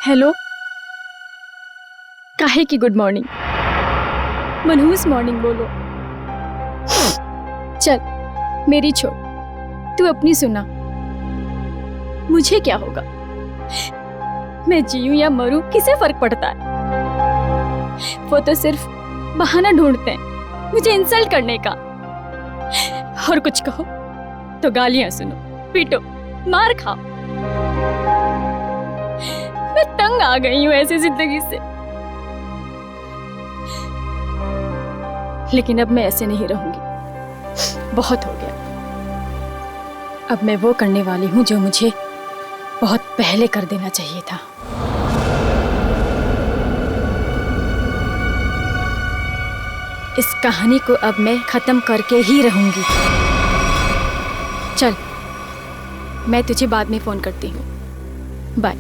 Hello, काहे की good morning? मनहूस मॉर्निंग बोलो। चल मेरी छोड़, तू अपनी सुना। मुझे क्या होगा, मैं जीऊं या मरूं किसे फर्क पड़ता है? वो तो सिर्फ बहाना ढूंढते हैं मुझे इंसल्ट करने का। और कुछ कहो तो गालियां सुनो, पीटो, मार खाओ। मैं तंग आ गई हूं ऐसी जिंदगी से। लेकिन अब मैं ऐसे नहीं रहूंगी, बहुत हो गया। अब मैं वो करने वाली हूं जो मुझे बहुत पहले कर देना चाहिए था। इस कहानी को अब मैं खत्म करके ही रहूंगी। चल, मैं तुझे बाद में फोन करती हूँ। बाय।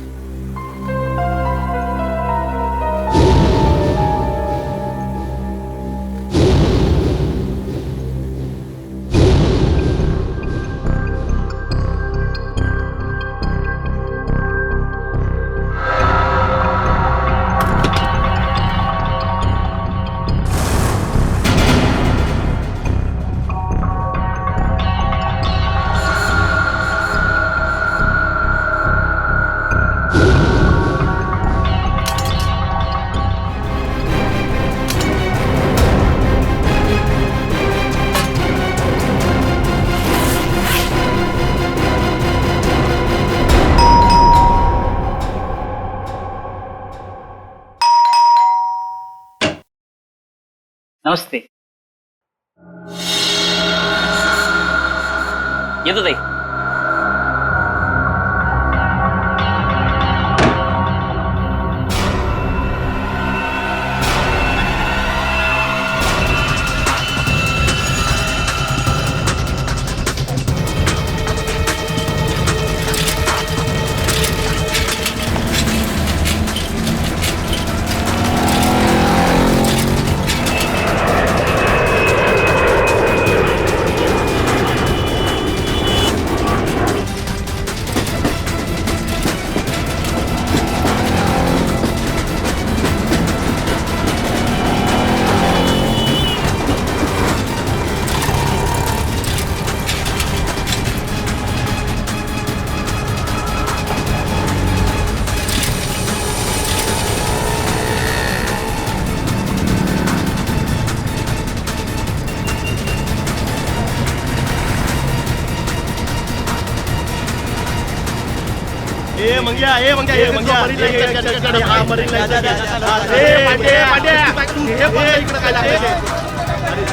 नमस्ते. येतो ताई.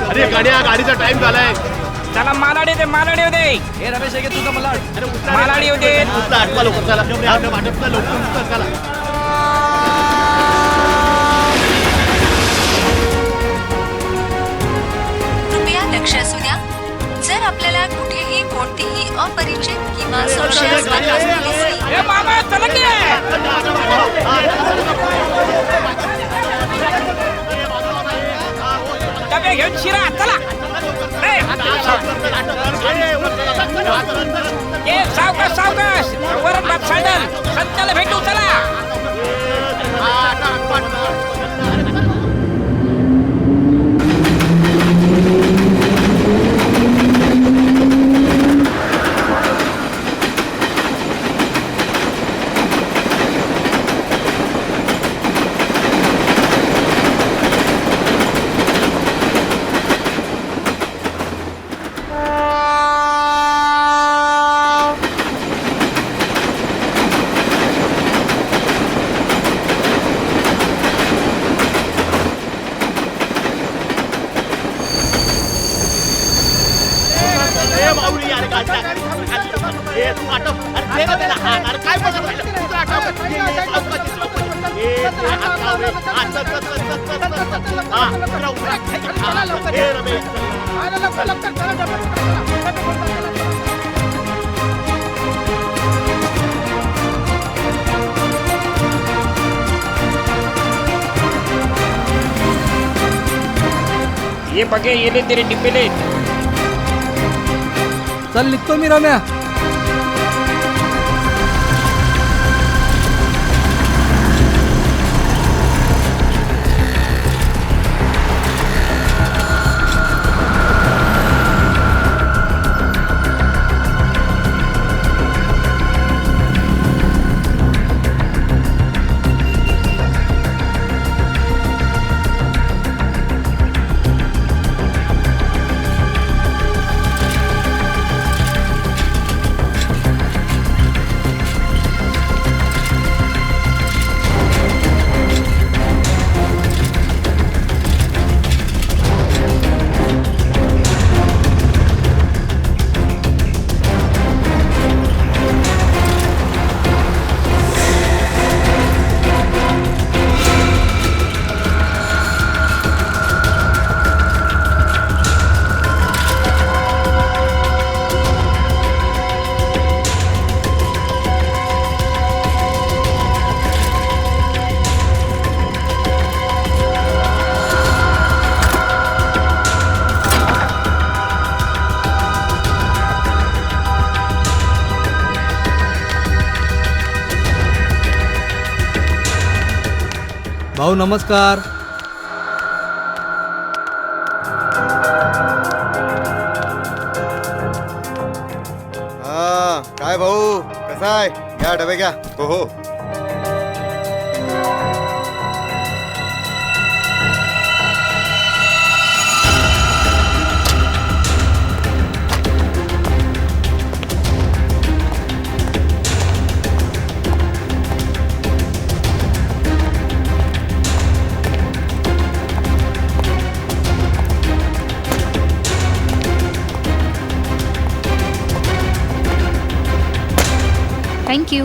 अरे गाड्या, गाडीचा टाइम झालाय. चला मालाडी दे, मालाडी दे. हे रमेश आहे तुझा मला. मालाडी दे. आठवा लवकर चला. लवकर चला. कृपया लक्ष असू द्या. जर आपल्याला कुठेही कोणतीही अपरिचित किंवा संशयास्पद वस्तू दिसली, ए मामा चला की. डबे घेऊन शिरा चला. ए सावकाश सावकाश. वरच बाप सँडल संताला भेटू चला. ये बघे येले तेरे डिब्बेले. चल निघतो मी रम्या. भाऊ नमस्कार. हा काय भाऊ कसा आहे? घ्या डबे घ्या. हो हो. Thank you.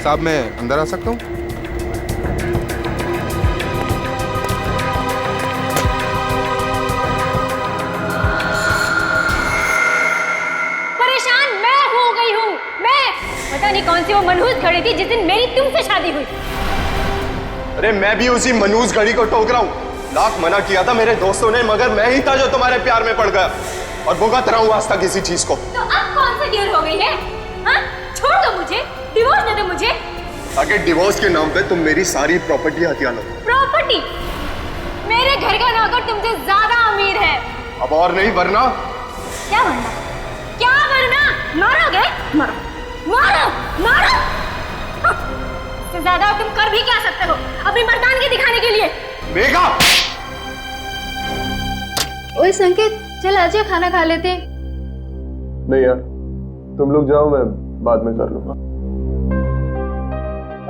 साहब मैं अंदर आ सकता हूँ? परेशान मैं हो गई हूँ. मैं पता नहीं कौन सी वो मनहूस घड़ी थी जिस दिन मेरी तुमसे शादी हुई. अरे मैं भी उसी मनहूस घड़ी को टोक रहा हूँ. लाख मना किया था मेरे दोस्तों ने, मगर मैं ही था जो तुम्हारे प्यार में पड़ गया और भुगत रहा हूँ वास्ता किसी चीज को. तो अब कौन सी देर हो गई है? हाँ? छोड़ दो मुझे, डिवोर्स दे दो मुझे. ताकि डिवोर्स के नाम पे तुम मेरी सारी प्रॉपर्टी हथिया लो. प्रॉपर्टी? मेरे घर का नौकर तुमसे ज्यादा अमीर है. अब और नहीं वरना. क्या वरना? क्या वरना? मारोगे? मारो, मारो, मारो. हाँ, इससे ज्यादा तुम कर भी क्या सकते हो अपनी मर्दानगी दिखाने के लिए? मेघा! ओए संकेत, चल आजा खाना खा लेते. नहीं यार, तुम लोग जाओ, मैं बाद में कर लूंगा.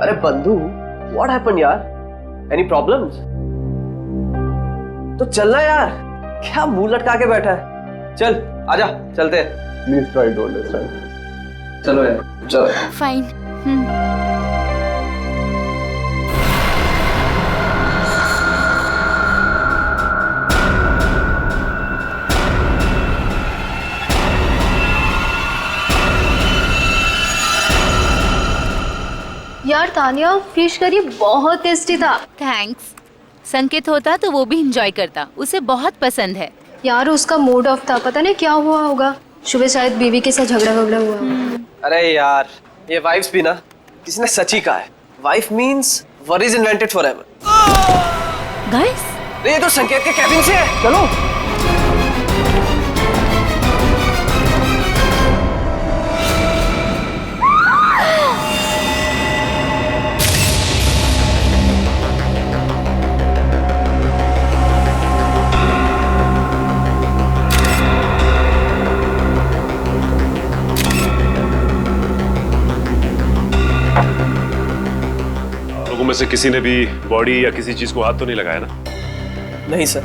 अरे बंधु, व्हाट हैपेंड यार? Any problems? तो चलना यार, क्या मुंह लटका के बैठा है? चल आजा, चलते हैं. Please try to understand. चलो यार, चलो. फाइन. यार तानिया, फिश करी बहुत टेस्टी था. थैंक्स. संकेत होता तो वो भी एंजॉय करता, उसे बहुत पसंद है. यार उसका मूड ऑफ था, पता नहीं क्या हुआ होगा. सुबह शायद बीवी के साथ झगड़ा हुआ. अरे यार, ये वाइफ्स भी ना, किसी ने सच ही कहा है. Wife means worries invented forever. Guys, ये तो संकेत के कैबिन से है. चलो. लोगों में से किसी ने भी बॉडी या किसी चीज को हाथ तो नहीं लगाया ना? नहीं सर,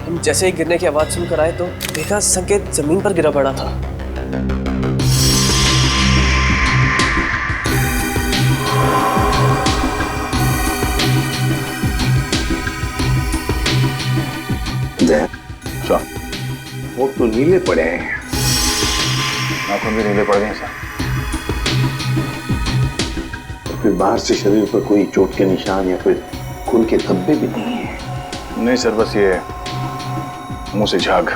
हम जैसे ही गिरने की आवाज सुनकर आए तो देखा संकेत जमीन पर गिरा पड़ा था. वो तो नीले पड़े हैं. नाखून भी नीले पड़ गए सर. फिर बाहर से शरीर पर कोई चोट के निशान या फिर खून के धब्बे भी नहीं है. नहीं सर, बस ये मुंह से झाग.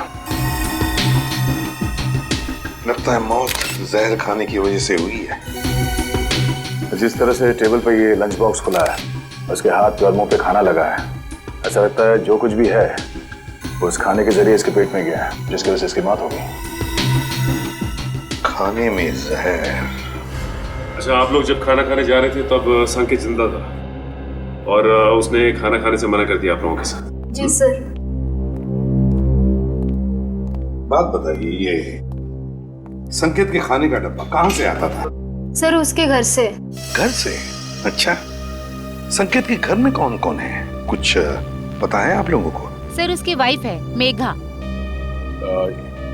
लगता है मौत जहर खाने की वजह से हुई है. जिस तरह से टेबल पर ये लंच बॉक्स खुला है, उसके हाथ और मुंह पे खाना लगा है, ऐसा लगता है जो कुछ भी है वो उस खाने के जरिए इसके पेट में गया है, जिसकी वजह से इसकी मौत हो गई. खाने में जहर. अच्छा, आप लोग जब खाना खाने जा रहे थे तब संकेत जिंदा था और उसने खाना खाने से मना कर दिया आप लोगों के साथ? जी सर. बात बताइए, ये संकेत के खाने का डब्बा कहाँ से आता था? सर उसके घर से. घर से? अच्छा, संकेत के घर में कौन कौन है, कुछ पता है आप लोगों को? सर उसकी वाइफ है मेघा.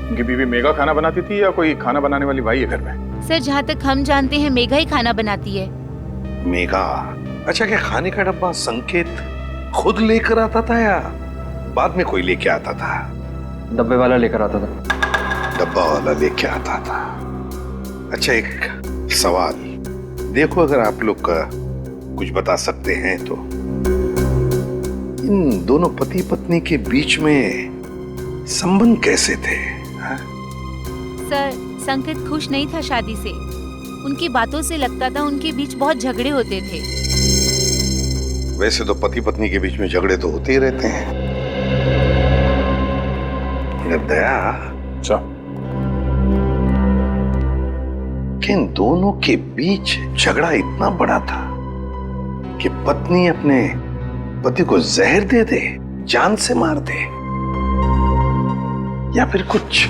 उनकी बीवी मेघा खाना बनाती थी या कोई खाना बनाने वाली भाई है घर में? सर जहाँ तक हम जानते हैं मेघा ही खाना बनाती है. मेघा? अच्छा, क्या खाने का डब्बा संकेत खुद लेकर आता था या बाद में कोई लेके आता था? डब्बे वाला लेकर आता था. डब्बा वाला लेके आता था. अच्छा, एक सवाल, देखो अगर आप लोग का कुछ बता सकते हैं तो, इन दोनों पति पत्नी के बीच में संबंध कैसे थे? सर, संकेत खुश नहीं था शादी से। उनकी बातों से लगता था उनके बीच बहुत झगड़े होते थे। वैसे तो पति पत्नी के बीच में झगड़े तो होते ही रहते हैं, मगर दया कि इन दोनों के बीच झगड़ा इतना बड़ा था कि पत्नी अपने पति को जहर दे दे, जान से मार दे, या फिर कुछ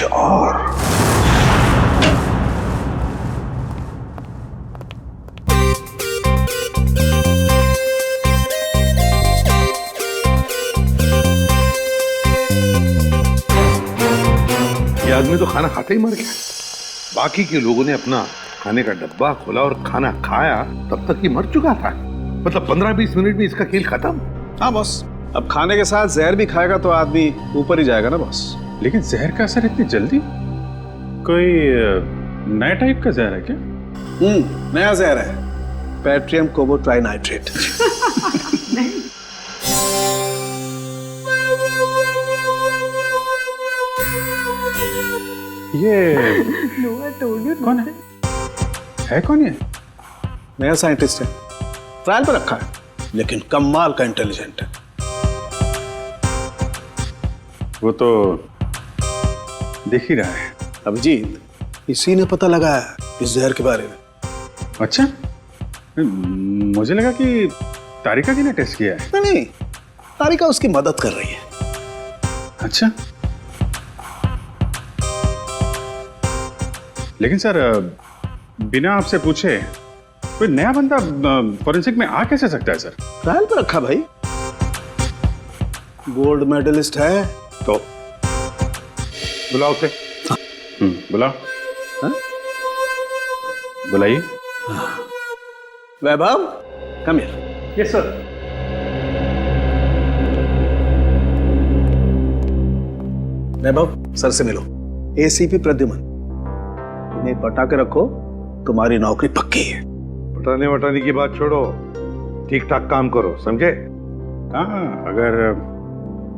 और। ये आदमी तो खाना खाते ही मर गया। बाकी के लोगों ने अपना खाने का डब्बा खोला और खाना खाया, तब तक ये मर चुका था। मतलब 15-20 मिनट में इसका खेल खत्म। हाँ बॉस, अब खाने के साथ जहर भी खाएगा तो आदमी ऊपर ही जाएगा ना बॉस। लेकिन जहर का असर इतनी जल्दी? कोई नया टाइप का जहर है क्या? नया जहर है, पैट्रियम कोबो ट्राइनाइट्रेट। ये कौन है कौन ये? नया साइंटिस्ट है, ट्रायल पर रखा है, लेकिन कमाल का इंटेलिजेंट है। वो तो दिख ही रहा है। अभिजीत, इसी ने पता लगाया इस जहर के बारे में। अच्छा, मुझे लगा कि तारिका जी ने टेस्ट किया है। नहीं, तारिका उसकी मदद कर रही है। अच्छा, लेकिन सर बिना आपसे पूछे कोई नया बंदा फॉरेंसिक में आ कैसे सकता है सर? ट्रायल पर रखा भाई, गोल्ड मेडलिस्ट है तो। बुलाओ उसे। बुलाओ। बुलाइए। Vaibhav, come here. Yes sir. Vaibhav, sir से मिलो। एसीपी प्रद्युमन, इन्हें पटा के रखो, तुम्हारी नौकरी पक्की है। पटाने वटाने की बात छोड़ो, ठीक ठाक काम करो, समझे? हाँ, अगर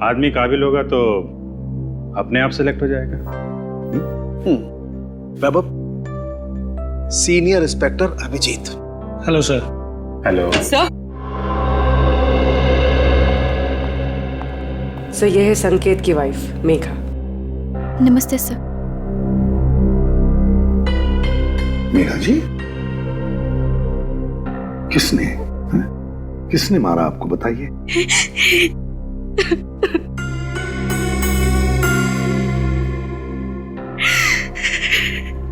आदमी काबिल होगा तो अपने आप सेलेक्ट हो जाएगा। Vaibhav, senior inspector Abhijeet. Hello sir. Hello sir. Sir, ये है संकेत की वाइफ मेघा। नमस्ते सर। मेघा जी, किसने मारा आपको, बताइए।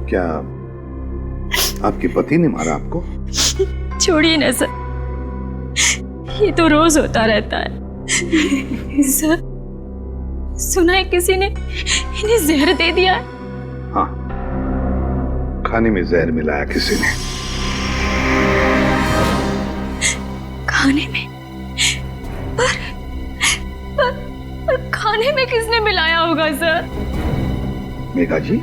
क्या आपके पति ने मारा आपको? छोड़िए ना सर, ये तो रोज होता रहता है। सर, सुना है किसी ने इन्हें जहर दे दिया है। हाँ, खाने में जहर मिलाया किसी ने। खाने में? पर खाने में किसने मिलाया होगा सर? मेघा जी,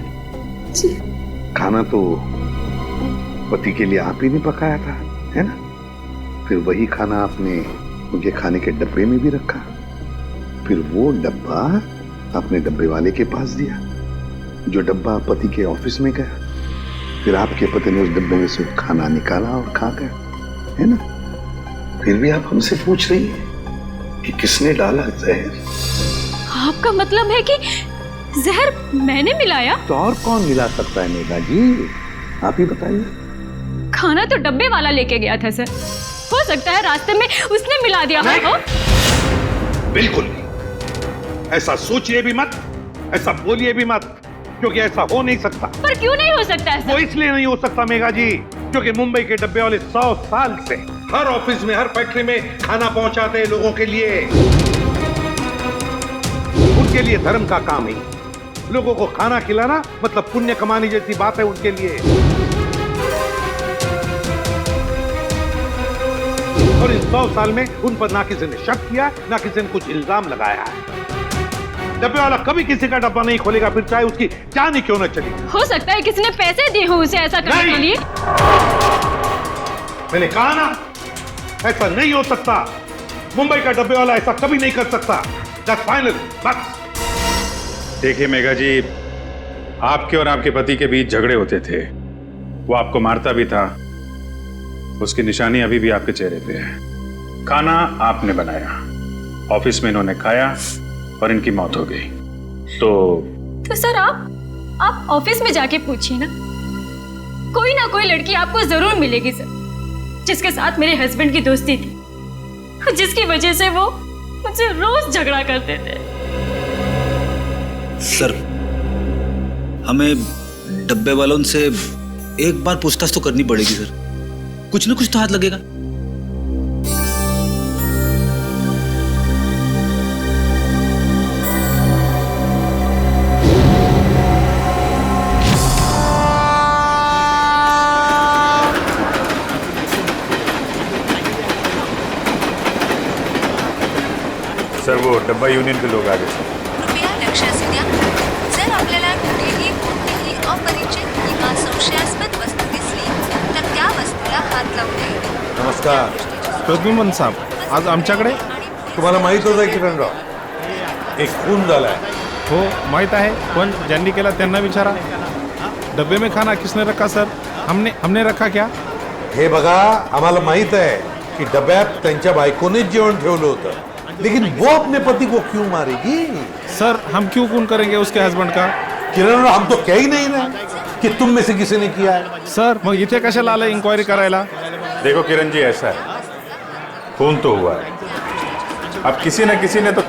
खाना तो पति के लिए आप ही ने पकाया था, है ना? फिर वही खाना आपने उनके खाने के डब्बे में भी रखा, फिर वो डब्बा आपने डब्बे वाले के पास दिया, जो डब्बा पति के ऑफिस में गया, फिर आपके पति ने उस डब्बे में से खाना निकाला और खा गया, है ना? फिर भी आप हमसे पूछ रही हैं कि किसने डाला जहर? आपका मतलब है कि जहर मैंने मिलाया? तो और कौन मिला सकता है मेघा जी, आप ही बताइए। खाना तो डब्बे वाला लेके गया था सर, हो सकता है रास्ते में उसने मिला दिया हो। बिल्कुल नहीं, ऐसा सोचिए भी मत, ऐसा बोलिए भी मत, क्योंकि ऐसा हो नहीं सकता। पर क्यों नहीं हो सकता है? वो इसलिए नहीं हो सकता मेघा जी, क्योंकि मुंबई के डब्बे वाले 100 साल से हर ऑफिस में, हर फैक्ट्री में खाना पहुंचाते हैं लोगों के लिए। उनके लिए धर्म का काम है, लोगों को खाना खिलाना मतलब पुण्य कमाने जैसी बात है उनके लिए। और इन 100 साल में उन पर ना किसी ने शक किया, ना किसी ने कुछ इल्जाम लगाया है। डब्बे वाला कभी किसी का डब्बा नहीं खोलेगा, फिर चाहे उसकी जान ही क्यों न चली। हो सकता है किसी ने पैसे दिए हो उसे ऐसा करने के लिए। मैंने कहा ना, ऐसा नहीं हो सकता। मुंबई का डब्बे वाला ऐसा कभी नहीं कर सकता। That's final. बस देखिए मेघा जी, आपके और आपके पति के बीच झगड़े होते थे, वो आपको मारता भी था, उसकी निशानी अभी भी आपके चेहरे पे है। खाना आपने बनाया, ऑफिस में इन्होंने खाया और इनकी मौत हो गई। तो सर आप ऑफिस में जाके पूछिए ना, कोई ना कोई लड़की आपको जरूर मिलेगी सर, जिसके साथ मेरे हस्बैंड की दोस्ती थी, जिसकी वजह से वो मुझसे रोज झगड़ा करते थे। सर, हमें डब्बे वालों से एक बार पूछताछ तो करनी पड़ेगी सर, कुछ ना कुछ तो हाथ लगेगा। सर वो डब्बा यूनियन के लोग आ गए सर। कृपया लक्ष असू द्या, जर आपल्याला कुठेही कोणतीही अपरिचित किंवा संशयास्पद वस्तू दिसली तर त्या वस्तूला हात लावू नये. नमस्कार प्रद्युम्न साहेब, आज आमच्याकडे तुम्हाला माहित होतं किरणराव, एक खून झालाय. हो माहित आहे, पण ज्यांनी केला त्यांना विचारा. डब्बे में खाना किसने रखा सर? हमने रखा क्या? हे बघा, आम्हाला माहित आहे की डब्यात त्यांच्या बायकोनेच जेवण ठेवलं होतं, लेकिन वो अपने पति को क्यों मारेगी? सर हम क्यों खून करेंगे उसके हस्बैंड का? किरण, हम तो कह ही नहीं रहे कि तुम में से किसी ने किया है. सर मग इथे कशाला आलं इंक्वायरी करायला? देखो किरण जी, ऐसा है, खून तो हुआ है, अब किसी न किसी ने तो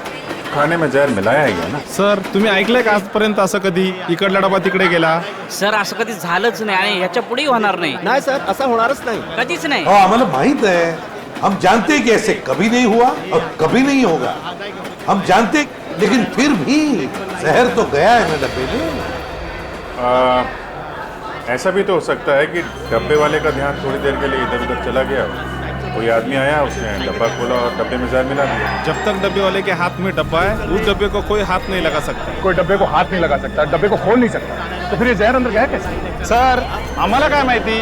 खाने में जहर मिलाया ही है ना. सर तुम्ही ऐकलंय का आजपर्यंत असं कधी इकडला डबा तिकडे गेला? सर असं कधी झालंच नाही आणि ह्याच्या पुढेही होणार नाही. नाही सर, असं होणारच नाही, कधीच नाही. आम्हाला माहित है, हम जानते हैं कि ऐसे कभी नहीं हुआ और कभी नहीं होगा. हम जानते, लेकिन फिर भी जहर तो गया है ना डब्बे में. ऐसा भी तो हो सकता है कि डब्बे वाले का ध्यान थोड़ी देर के लिए इधर उधर चला गया, कोई आदमी आया, उसने डब्बा खोला और डब्बे में जहर मिला दिया. जब तक डब्बे वाले के हाथ में डब्बा है, उस डब्बे को कोई हाथ नहीं लगा सकता. कोई डब्बे को हाथ नहीं लगा सकता, डब्बे को खोल नहीं सकता, तो फिर ये जहर अंदर गया कैसे? सर आम्हाला काय माहिती.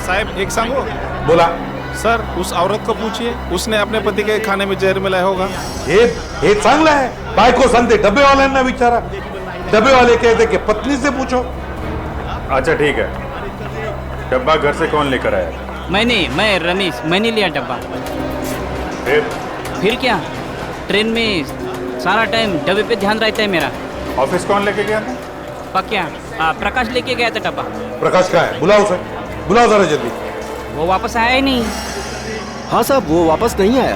साहब एक सांगो. बोला. सर उस औरत को पूछिए, उसने अपने पति के खाने में जहर मिलाया होगा. हे चांगलं है, बायको सांगते डब्बे वाल्यांना विचारा, डब्बे वाले कहते कि पत्नी से पूछो. अच्छा ठीक है, डब्बा घर से कौन लेकर आया? मैं रमेश, मैंने लिया डब्बा. फिर क्या, ट्रेन में सारा टाइम डब्बे पे ध्यान रहता है मेरा. ऑफिस कौन लेके गया था? पक्या प्रकाश लेके गया था डब्बा. प्रकाश कहाँ है? बुलाओ सर, बुलाओ जरा जल्दी. वो वापस आया ही नहीं. हाँ साहब, वो वापस नहीं आया.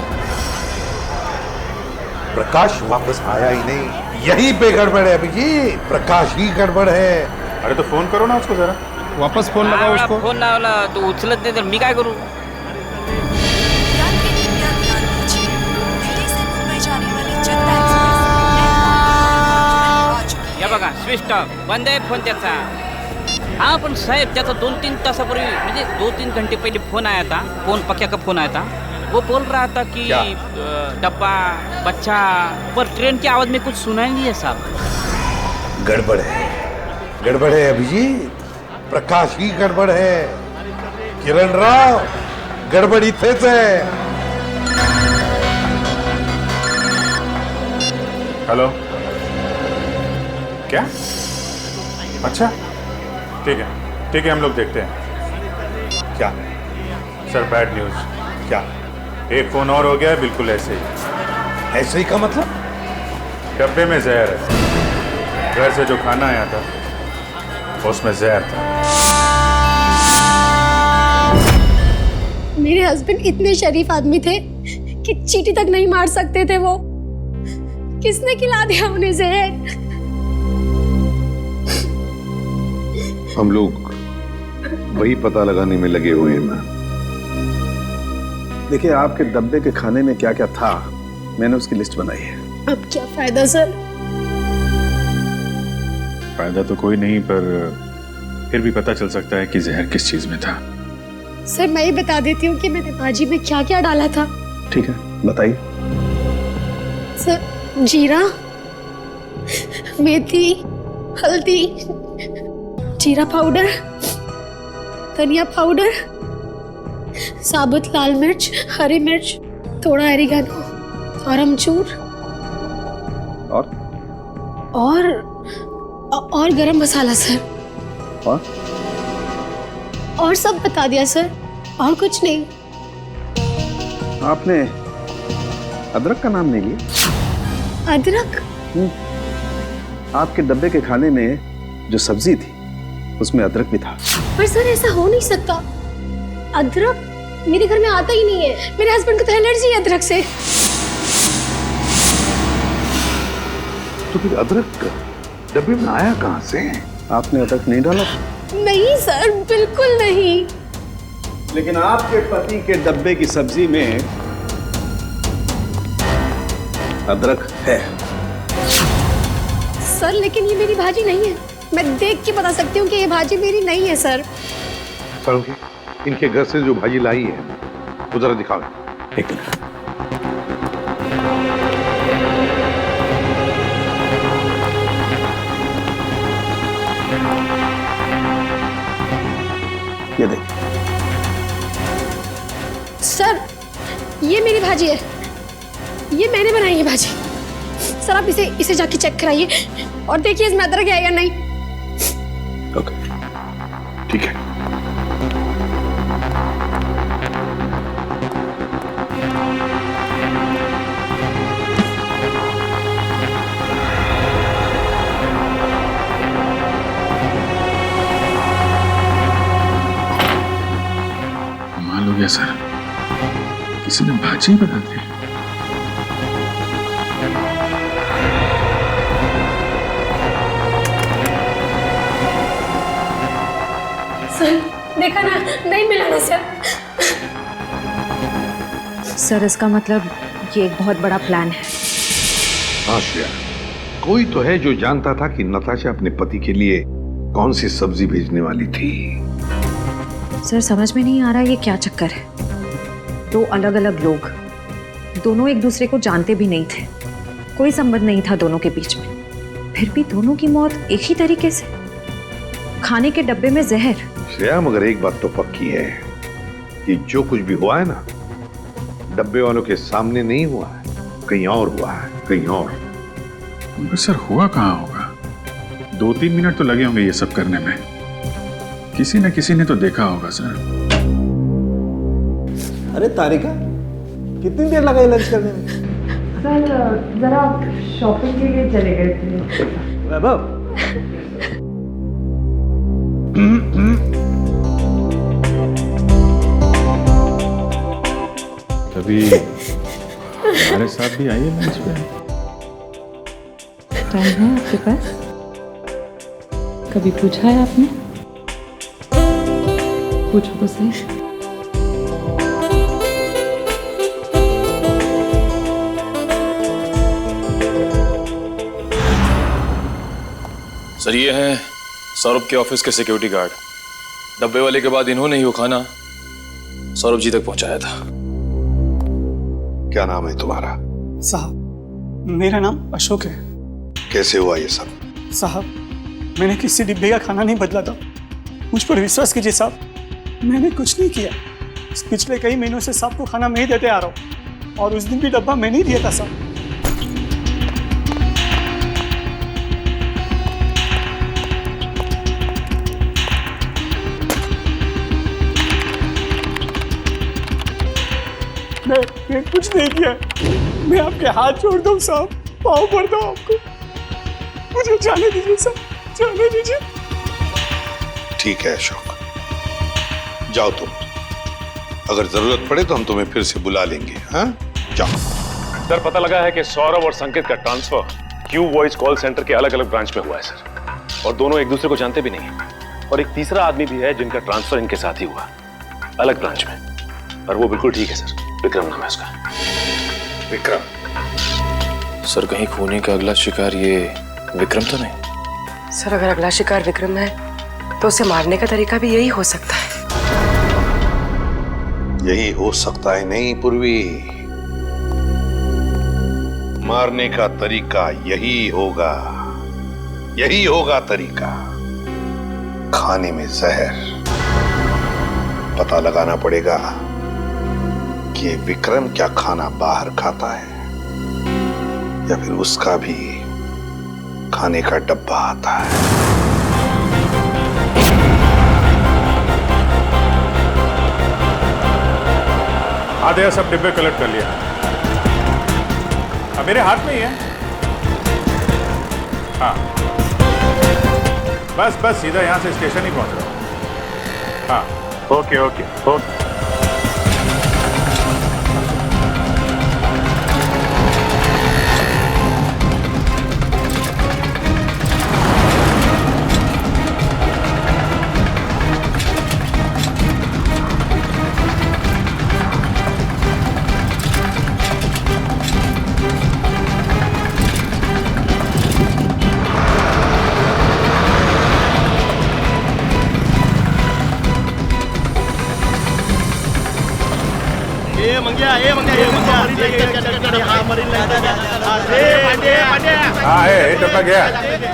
प्रकाश वापस आया ही नहीं, यहीं पे गड़बड़ है अभिजीत, प्रकाश ही गड़बड़ है. अरे तो फोन करो ना उसको जरा. वापस फोन लगाओ उसको. फोन लावला तो उचलत नाही, तर मी काय करू? या बघा स्विच ऑफ, बंद आहे फोन त्याचा. हाँ पण साहेब, त्याचा 2-3 तासापूर्वी, म्हणजे 2-3 घंटे पहले फोन आया था. पक्या का फोन आया था. वो बोल रहा था कि डब्बा, बच्चा, पर ट्रेन की आवाज में कुछ सुनाई नहीं है साहब. गड़बड़ है अभिजीत, प्रकाश ही गड़बड़ है. किरण राव, गड़बड़ इथेच है. हेलो, क्या? अच्छा ठीक है, हम लोग देखते हैं. क्या सर, बैड न्यूज. क्या? एक फोन और हो गया, बिल्कुल ऐसे ही. ऐसे ही का मतलब? डब्बे में जहर है, घर से जो खाना आया था उसमें जहर था. मेरे हस्बैंड इतने शरीफ आदमी थे कि चींटी तक नहीं मार सकते थे. वो किसने खिला दिया उन्हें जहर? हम लोग वही पता लगाने में लगे हुए हैं. देखिए, आपके डब्बे के खाने में क्या क्या था, मैंने उसकी लिस्ट बनाई है. अब क्या फायदा सर? फायदा तो कोई नहीं, पर फिर भी पता चल सकता है कि जहर किस चीज में था. सर मैं ही बता देती हूँ कि मैंने भाजी में क्या क्या डाला था. ठीक है, बताइए. सर, जीरा, मेथी, हल्दी, जीरा पाउडर, धनिया पाउडर, साबुत लाल मिर्च, हरी मिर्च, थोड़ा एरिगानो और अमचूर. और गरम मसाला सर। और सब बता दिया सर, और कुछ नहीं। आपने अदरक का नाम नहीं लिया? अदरक? आपके डब्बे के खाने में जो सब्जी थी उसमें अदरक भी था। पर सर ऐसा हो नहीं सकता, अदरक मेरे घर में आता ही नहीं है। मेरे हस्बैंड को तो एलर्जी है अदरक से। तो फिर अदरक डब्बे में आया कहां से? आपने अदरक नहीं डाला? नहीं सर, बिल्कुल नहीं। लेकिन आपके पति के डब्बे की सब्जी में अदरक है। सर लेकिन ये मेरी भाजी नहीं है, मैं देख के बता सकती हूँ कि ये भाजी मेरी नहीं है सर। सरोगी, इनके घर से जो भाजी लाई है वो जरा दिखाओ। एक मिनट। ये देखिए सर, ये मेरी भाजी है, ये मैंने बनाई है भाजी। सर आप इसे जाके चेक कराइए और देखिए इसमें अदरक है या नहीं। ओके, ठीक है। कमाल हो गया सर, किसी ने भाजी बना दी। सर देखा ना, नहीं मिला ना सर। सर इसका मतलब ये एक बहुत बड़ा प्लान है। हाँ श्रेया, कोई तो है जो जानता था कि नताशा अपने पति के लिए कौन सी सब्जी भेजने वाली थी। सर समझ में नहीं आ रहा ये क्या चक्कर है। दो अलग अलग लोग, दोनों एक दूसरे को जानते भी नहीं थे, कोई संबंध नहीं था दोनों के बीच में, फिर भी दोनों की मौत एक ही तरीके से, खाने के डब्बे में जहर। श्रेया मगर एक बात तो पक्की है कि जो कुछ भी हुआ है ना, डब्बे वालों के सामने नहीं हुआ है, कहीं और हुआ है, कहीं और। मगर सर हुआ कहाँ होगा? 2-3 मिनट तो लगे होंगे ये सब करने में, किसी न किसी ने तो देखा होगा सर। अरे तारिका, कितनी देर लगाई लंच करने में? सर जरा शॉपिंग के लिए चले गए थे। वैभव, कभी हमारे साथ भी आइए लंच पे। टाइम है आपके पास? कभी पूछा है आपने? पूछो तो सही। सर ये हैं सौरभ के ऑफिस के सिक्योरिटी गार्ड। डब्बे वाले के बाद इन्होंने ही वो खाना सौरभ जी तक पहुंचाया था। क्या नाम है तुम्हारा? साहब मेरा नाम अशोक है। कैसे हुआ ये सब? साहब मैंने किसी डिब्बे का खाना नहीं बदला था, मुझ पर विश्वास कीजिए साहब, मैंने कुछ नहीं किया। पिछले कई महीनों से साहब को खाना मैं ही देते आ रहा हूँ और उस दिन भी डब्बा मैंने ही दिया था साहब। मैं कुछ नहीं किया, मैं आपके हाथ जोड़ता हूँ साहब, पाँव पड़ता हूँ आपको, मुझे जाने दीजिए साहब, जाने दीजिए। ठीक है अशोक, जाओ तुम, अगर जरूरत पड़े तो हम तुम्हें फिर से बुला लेंगे। हाँ जाओ। सर पता लगा है कि सौरभ और संकेत का transfer Q voice call centre के अलग अलग ब्रांच में हुआ है सर, और दोनों एक दूसरे को जानते भी नहीं है। और एक तीसरा आदमी भी है जिनका ट्रांसफर इनके साथ ही हुआ, अलग ब्रांच में, और वो बिल्कुल ठीक है सर, विक्रम नाम है उसका। विक्रम? सर कहीं खूनी का अगला शिकार ये विक्रम तो नहीं? सर अगर अगला शिकार विक्रम है तो उसे मारने का तरीका भी यही हो सकता है। यही हो सकता है नहीं पूर्वी, मारने का तरीका यही होगा, यही होगा तरीका। खाने में जहर, पता लगाना पड़ेगा कि विक्रम क्या खाना बाहर खाता है या फिर उसका भी खाने का डब्बा आता है। आधे सब डिब्बे कलेक्ट कर लिया। अब मेरे हाथ में ही है। हाँ, बस बस सीधा यहां से स्टेशन ही पहुंच रहा हूं। हाँ, ओके ओके ओके। हाँ है, डब्बा गया,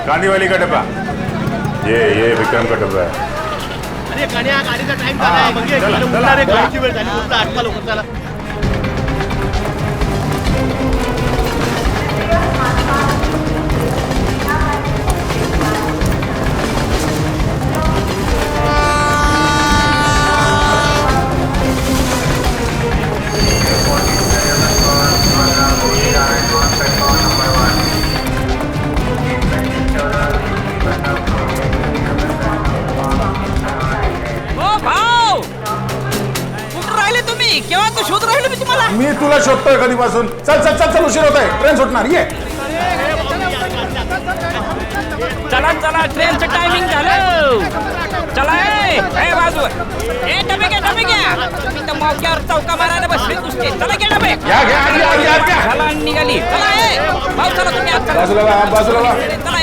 गांधी वाली का डब्बा। ये विक्रम का डब्बा है। अरे गाड़ीचा टाइम झाला, गाडीची वेळ झाली, आटका लवकर चला। केव्हा तू शोध राहिले मी तुम्हाला? मी तुला शोधतोय कधीपासून। चल चल चल चल, उशीर होतोय, ट्रेन सुटणार। ये चला चला, ट्रेनचं टायमिंग झालं। चला ए बाजू, ए डबे घ्या। तुम्ही तर मौक्यावर चौका मारायला बसले नुसते। चला घ्या डबे, चला निघाली। चला ए भाऊ, चला तुम्ही आत चला, बाजूला चला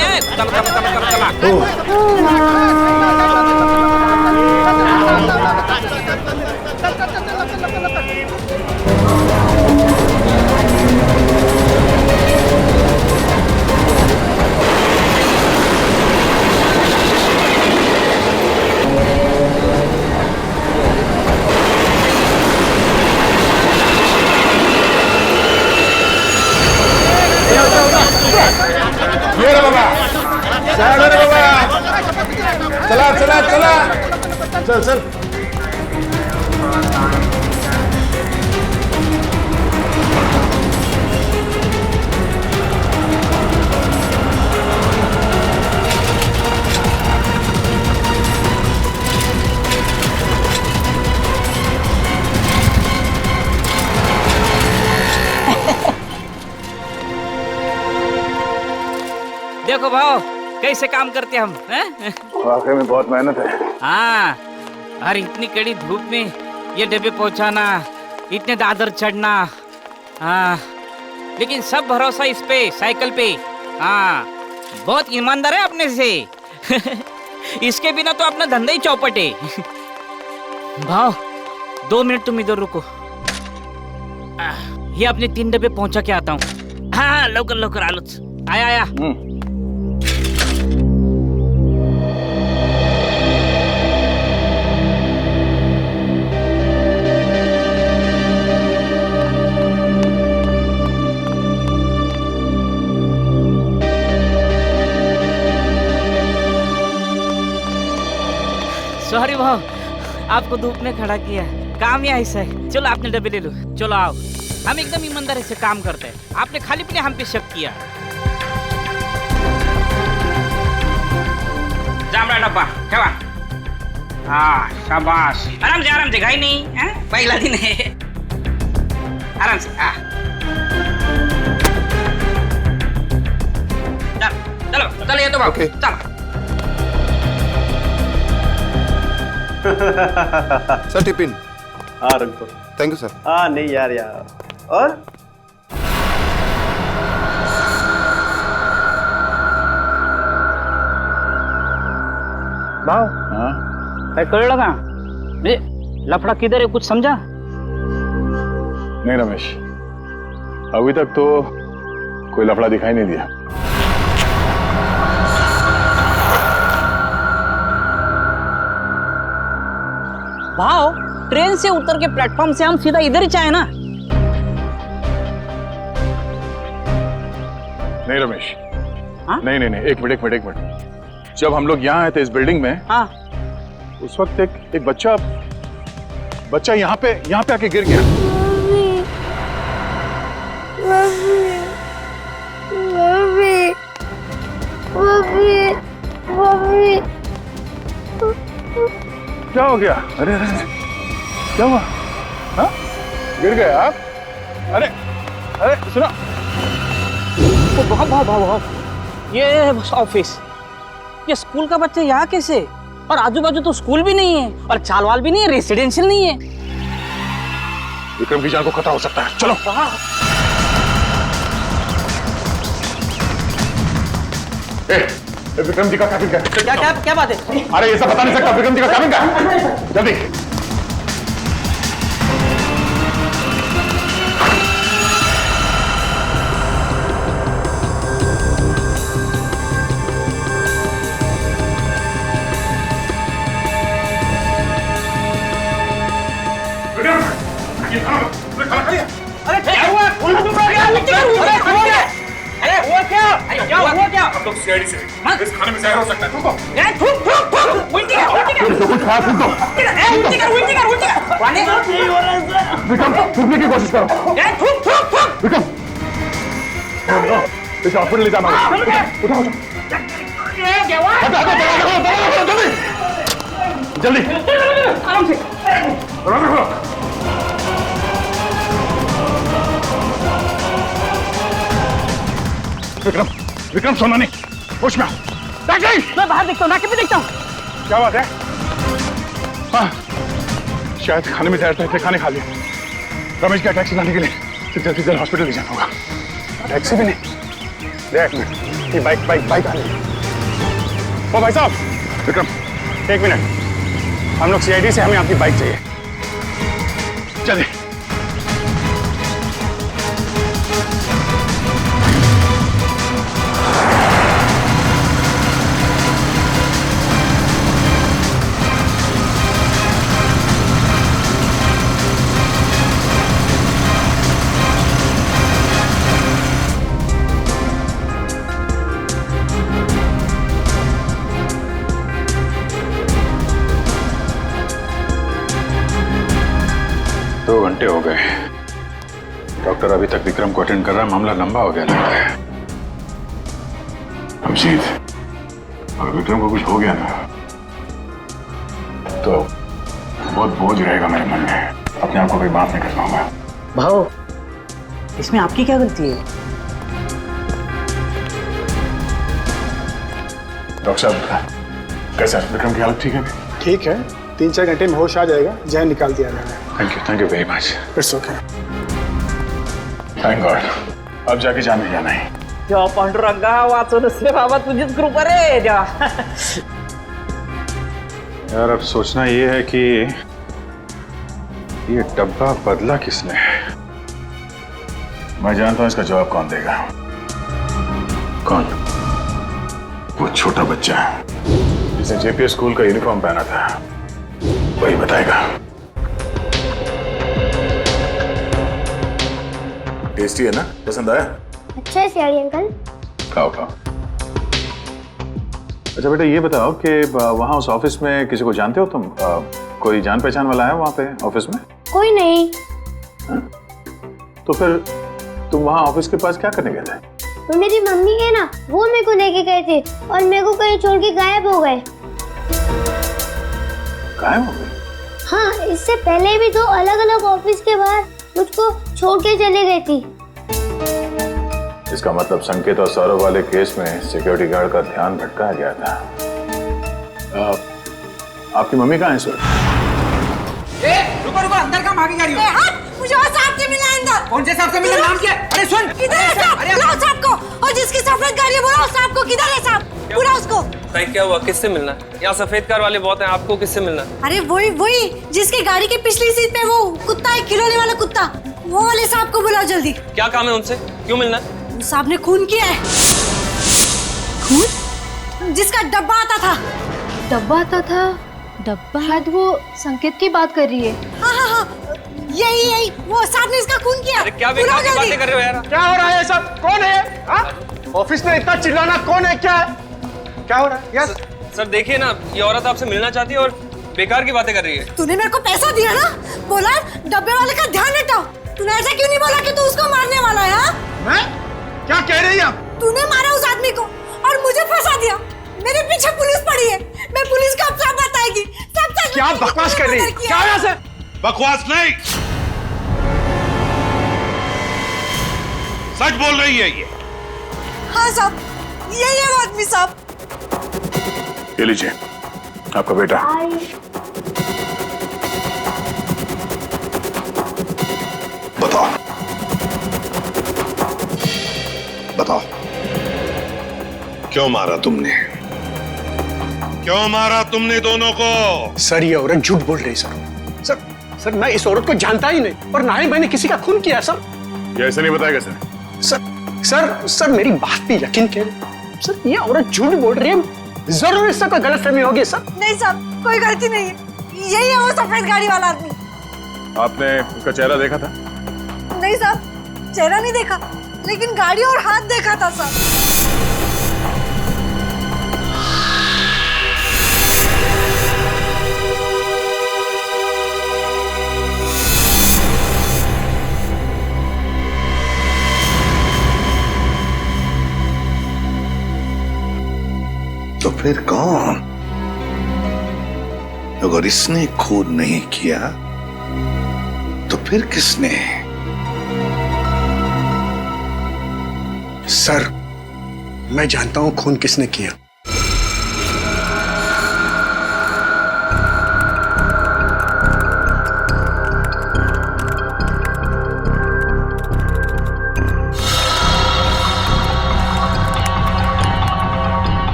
ये रे बाबा, चला चला चला, चल चल। देखो भाव, कैसे काम करते हम हैं? वाकई में बहुत मेहनत है। हाँ, और इतनी कड़ी धूप में ये डब्बे पहुंचाना, इतने दादर चढ़ना। हाँ, लेकिन सब भरोसा इस पे, साइकिल पे। हाँ, बहुत ईमानदार है अपने से। इसके बिना तो अपना धंधा ही चौपट है। भाव, 2 मिनट तुम इधर रुको। ये अपने 3 डब्बे पहुंचा के आता हूँ। हाँ, लवकर लवकर आलोच। आया। सॉरी भाव, आपको धूप में खड़ा किया। काम ही ऐसा है। चलो आपने डब्बे ले लो, चलो आओ। हम एकदम ईमानदारी से काम करते हैं। आपने खाली पीने हम पे शक किया। जामड़ा डब्बा ठेवा। हाँ शाबाश, आराम से, घाई नहीं है, पहला दिन है। आराम से। चलो ये तो बाबू, चलो। Sir tiffin. हाँ रख दो। Thank you sir. हाँ नहीं यार और भाव, काय कळलं का? म्हणजे लफड़ा किधर है, कुछ समझा? नहीं रमेश, अभी तक तो कोई लफड़ा दिखाई नहीं दिया। भाव, ट्रेन से उतर के प्लेटफॉर्म से हम सीधा इधर ही चाहे ना। नहीं रमेश, नहीं नहीं नहीं, एक मिनट। जब हम लोग यहाँ आए थे इस बिल्डिंग में, हाँ, उस वक्त एक बच्चा यहाँ पे आके गिर गया। क्या हो गया? अरे अरे क्या हुआ? हाँ? गिर गए आप? अरे अरे सुनो, भाव ये ऑफिस, ये स्कूल का बच्चा यहाँ कैसे? और आजू बाजू तो स्कूल भी नहीं है और चालवाल भी नहीं है, रेसिडेंशियल नहीं है। विक्रम की जान को खतरा हो सकता है, चलो। विक्रम जी का कैबिन का क्या बात है? अरे ये सब बता नहीं सकता, विक्रम जी का कैबिन का है, जल्दी। अरे क्या हुआ? अरे हुआ क्या? हम लोग सीआईडी से इस खाने में जहर हो सकता है। रुको। उल्टी कर। विक्रम, छुपने की कोशिश करो। विक्रम, इसे हॉस्पिटल ले जाना होगा। उठाओ, जल्दी आराम से। विक्रम सोना नहीं, होश में आओ। मैं बाहर देखता हूँ, नाके पे देखता हूँ। क्या बात है? हाँ, शायद खाने में जहर था, इसलिए खाने खा लिया। रमेश का टैक्सी लाने के लिए जल्दी जल्दी हॉस्पिटल ले जाना होगा। टैक्सी भी नहीं, देख ये बाइक आ रही है। ओ भाई साहब, विक्रम एक मिनट, हम लोग सीआईडी से, हमें आपकी बाइक चाहिए, चलिए। हो गए, डॉक्टर अभी तक विक्रम को अटेंड कर रहा है, मामला लंबा हो गया लग रहा है। अभिजीत, अगर विक्रम को कुछ हो गया ना तो बहुत बोझ रहेगा मेरे मन में, अपने आप को कोई माफ नहीं कर पाऊंगा। भाव, इसमें आपकी क्या गलती है? डॉक्टर साहब, कैसा विक्रम की हालत ठीक है? ठीक है, 3-4 घंटे में होश आ जाएगा, जहर निकाल दिया मैंने। Thank you very much. It's okay. Thank God, अब जाके जाने जाना है। जेव्हा पांडुरंगा वाचो नसले बाबा, तुझीच कृपा रे जेव्हा। यार अब सोचना ये है कि ये डब्बा बदला किसने? मैं जानता हूं इसका जवाब कौन देगा। कौन? वो छोटा बच्चा जिसने जेपीएस स्कूल का यूनिफॉर्म पहना था, वही बताएगा। टेस्टी है ना? पसंद आया? अच्छा है सियाड़ी अंकल। खाओ। अच्छा बेटा, ये बताओ कि वहाँ उस ऑफिस में किसी को जानते हो तुम? कोई जान पहचान वाला है वहाँ पे ऑफिस में? कोई नहीं। तो फिर तुम वहाँ ऑफिस के पास क्या करने गए थे? तो मेरी मम्मी है ना, वो मेरे को लेके गए थे और मेरे को कहीं छोड़ के गायब हो गए। गायब हो गए? हाँ, इससे पहले भी तो अलग अलग ऑफिस के बाहर मुझको छोड़ के चले गई थी। इसका मतलब संकेत और सौरभ वाले केस में सिक्योरिटी गार्ड का ध्यान भटकाया गया था। आपकी मम्मी कहाँ है सर? रुको, अंदर का भागी जा रही हो? मुझे और साहब से मिलना है अंदर। कौन से साहब से मिलना? नाम क्या है? अरे सुन, किधर है साहब? बुलाओ साहब को। और जिसकी सफेद गाड़ी है बुलाओ साहब को। किधर है साहब? बुलाओ उसको। भाई क्या हुआ? किससे मिलना है? यहाँ सफेद कार वाले बहुत हैं, आपको किससे मिलना है? अरे वही जिसकी गाड़ी के पिछली सीट पे वो कुत्ता है, खिलौने वाला कुत्ता, वो वाले साहब को बुलाओ जल्दी। क्या काम है उनसे? क्यों मिलना है? साहब ने खून किया है। खून? जिसका डब्बा आता था। डब्बा आता था? डब्बा? शायद वो संकेत की बात कर रही है। हाँ, यही वो साहब ने इसका खून किया। अरे क्या बेकार की बातें कर रहे हो यार? क्या हो रहा है सब? कौन है? ऑफिस में इतना चिल्लाना कौन है? क्या है? क्या हो रहा है? यस सर देखिए ना, ये औरत आपसे मिलना चाहती है और बेकार की बातें कर रही है। तूने मेरे को पैसा दिया ना, बोला डब्बे वाले का ध्यान हटाओ। तूने ऐसा क्यों नहीं बोला कि तू उसको मारने वाला है? हाँ? मैं? क्या कह रही है? तूने मारा उस आदमी को और मुझे फंसा दिया। मेरे पीछे पुलिस पड़ी है, मैं पुलिस को अब सब बताएगी। सब सच। क्या बकवास कर रही है? क्या है ऐसे? बकवास नहीं, सच बोल रही है ये। हाँ साहब, यही है वो आदमी साहब। ये लीजिए आपका बेटा। बताओ बताओ, क्यों मारा तुमने? क्यों मारा तुमने दोनों को? सर ये औरत झूठ बोल रही है सर। सर मैं इस औरत को जानता ही नहीं और ना ही मैंने किसी का खून किया सर। ये ऐसे नहीं बताएगा सर। सर मेरी बात पे यकीन करें सर, ये औरत झूठ बोल रही है। जरूर इससे कोई गलतफहमी होगी सर। नहीं साहब, कोई गलती नहीं है, यही है वो सफेद गाड़ी वाला आदमी। आपने उसका चेहरा देखा था? नहीं साहब, चेहरा नहीं देखा, लेकिन गाड़ी और हाथ देखा था साहब। तो फिर कौन? अगर इसने खून नहीं किया तो फिर किसने? सर मैं जानता हूं खून किसने किया।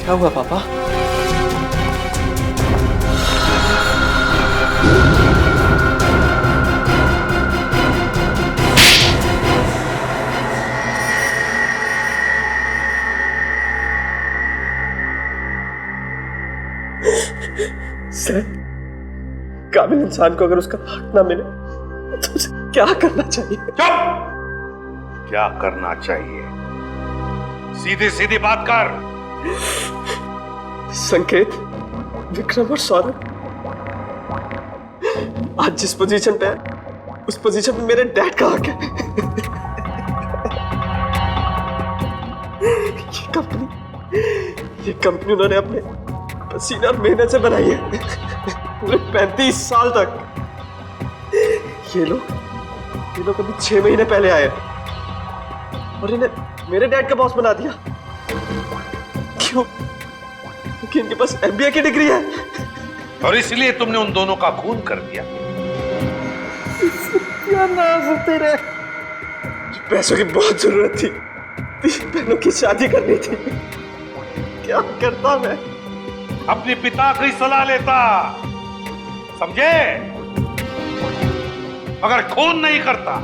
क्या हुआ पापा? सर, काबिल इंसान को अगर उसका हक ना मिले तो उसे क्या करना चाहिए? चुप! क्या करना चाहिए? सीधी सीधी बात कर। संकेत, विक्रम और सौरभ आज जिस पोजीशन पे है उस पोजीशन पे मेरे डैड का हक है। ये कंपनी उन्होंने अपने पसीना और मेहनत से बनाई है पूरे 35 साल तक। ये लोग अभी 6 महीने पहले आए और इन्हें मेरे डैड का बॉस बना दिया। क्यों? क्योंकि इनके पास MBA की डिग्री है और इसलिए तुमने उन दोनों का खून कर दिया। क्या नाज तेरे, पैसों की बहुत जरूरत थी, 3 बहनों की शादी करनी थी। क्या करता मैं? अपने पिता की सलाह लेता, समझे? अगर खून नहीं करता,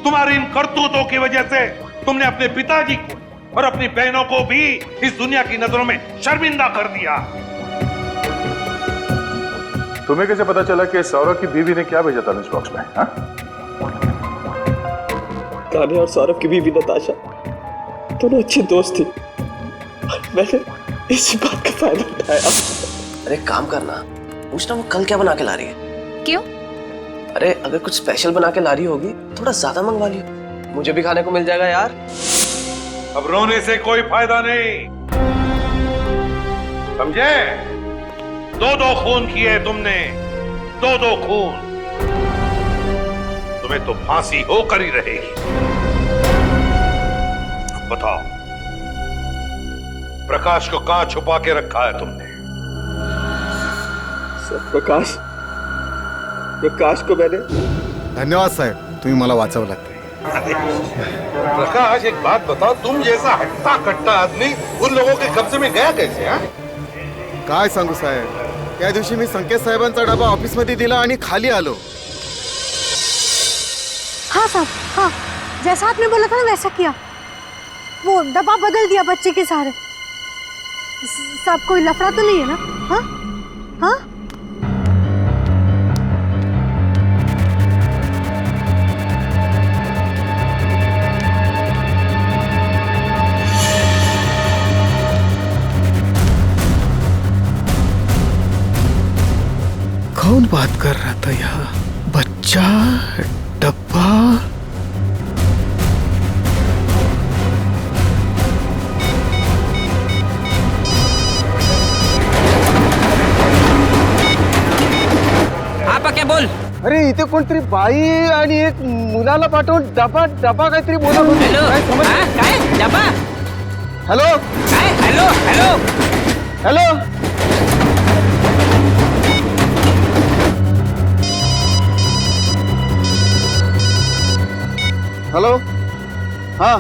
तुम्हारी इन करतूतों की वजह से तुमने अपने पिताजी को और अपनी बहनों को भी इस दुनिया की नजरों में शर्मिंदा कर दिया। तुम्हें कैसे पता चला कि सौरभ की बीवी ने क्या भेजा था लंच बॉक्स में? हाँ? कान्या और सौरभ की बीवी नताशा दोनों अच्छी दोस्त थी और मैंने इसी बात का फायदा उठाया। अरे काम करना, पूछना वो कल क्या बना के ला रही है। क्यों? अरे अगर कुछ स्पेशल बना के ला रही होगी थोड़ा ज्यादा मंगवा लियो, मुझे भी खाने को मिल जाएगा यार। अब रोने से कोई फायदा नहीं, समझे? 2 खून किए तुमने, 2 खून। तुम्हें तो फांसी होकर ही रहेगी। अब बताओ, प्रकाश को कहां छुपा के रखा है तुमने? प्रकाश प्रकाश को मैंने धन्यवाद साहेब, तुम्ही मला वाचवलात. प्रकाश एक बात बताओ, तुम जैसा हट्टा कट्टा आदमी उन लोगों के कब्जे में गया कैसे? हाँ? काय सांगू साहेब, त्या दिवशी मी संकेत साहेबांचा डबा ऑफिस मध्ये दिला आणि खाली आलो. हाँ साहब, हाँ जैसा आपने बोला था ना वैसा किया. वो डब्बा बदल दिया बच्चे के सहारे. साहब कोई लफड़ा तो नहीं है ना? हाँ हाँ. कौन बात कर रहा था यहाँ? बच्चा, डब्बा. आपा क्या बोल? अरे इथे कोणतरी बाई आणि एक मुलाला पाठवून डबा डबा काहीतरी बोला. हॅलो, काय डबा? हॅलो काय? Hello hello hello. हेलो, हाँ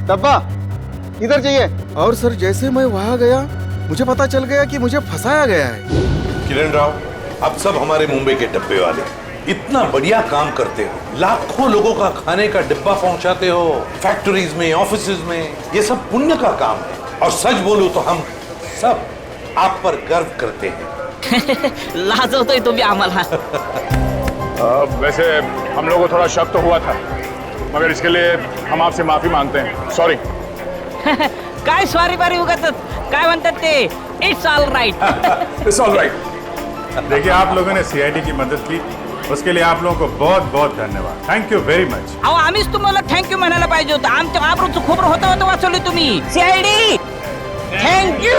डब्बा इधर चाहिए. और सर जैसे मैं वहां गया मुझे पता चल गया कि मुझे फंसाया गया है. किरण राव, आप सब हमारे मुंबई के डब्बे वाले इतना बढ़िया काम करते हो, लाखों लोगों का खाने का डिब्बा पहुंचाते हो, फैक्ट्रीज में, ऑफिसेज में. ये सब पुण्य का काम है और सच बोलूं तो हम सब आप पर गर्व करते हैं. लाजवतोय तुम्ही आम्हाला. वैसे हम लोगों को थोड़ा शक तो हुआ था, मगर इसके लिए हम आपसे माफी मांगते हैं. सॉरी. काय सॉरी बारी उगाच काय म्हणतात ते, it's all right. It's all right. देखिए, आप लोगों ने सीआईडी की मदद की, उसके लिए आप लोगों को बहुत बहुत धन्यवाद. Thank you very much. अहो आम्हीच तुम्हाला थँक्यू म्हणायला पाहिजे होतं. आमच्या आबरूचं खोबरं होतं वाचवली तुम्ही. CID thank you.